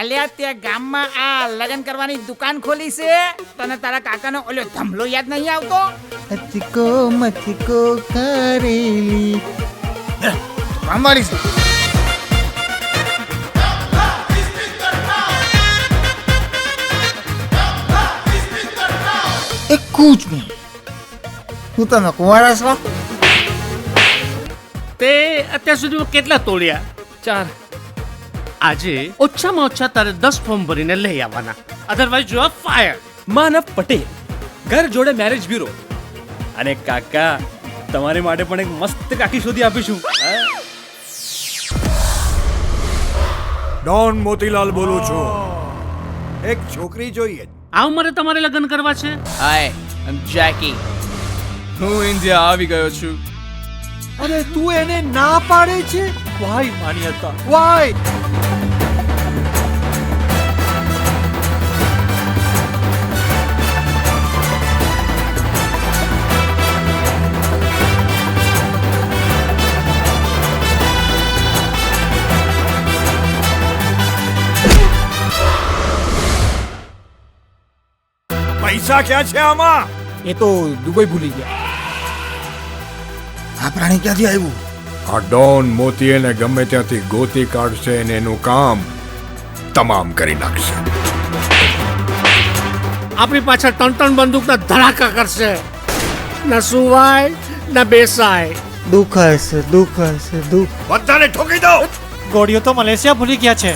અલ્યા ત્યાં ગામમાં આ લગન કરવાની દુકાન ખોલી છે. તને તારા કાકાનો ઓલો ધમલો યાદ નહીં આવતો? અચકો મચકો કરેલી અમારી છે. એ કૂચ નહીં. હું તમે કુંવારા છો? તે અત્યાર સુધીમાં કેટલા તોડ્યા? 4. આજે ઓછામાં ઓછા તારે 10 ફોર્મ ભરીને લઈ આવવાના, અધરવાઇઝ યુ આર ફાયર. માનવ પટેલ, ઘર જોડે મેરેજ બ્યુરો. અને કાકા, તમારી માટે પણ એક મસ્ત કાકી શોધી આપીશું. ડોન મોતીલાલ બોલું છું. એક છોકરી જોઈએ. આ ઉંમરે તમારે લગ્ન કરવા છે? હાય, આઈ એમ જેકી. હું ઇન્ડિયા આવી ગયો છું. અરે તું એને ના પાડે છે? વાય માન્યતા, વાય. પૈસા ક્યાં છે આમાં? એ તો દુબઈ ભૂલી ગયા. આ પ્રાણી ક્યાંથી આવ્યું? આ ડોન મોતી એને ગમે ત્યાંથી ગોતી કાઢશે અને એનું કામ તમામ કરી નાખશે. આપણી પાછળ 3 બંદૂકના ધડાકા કરશે. ન સુવાય ન બેસાય. દુઃખ હશે, દુઃખ હશે, દુઃખ. બધાને ઠોકી દો. ગોળીઓ તો મલેશિયા ભૂલી ગયા છે.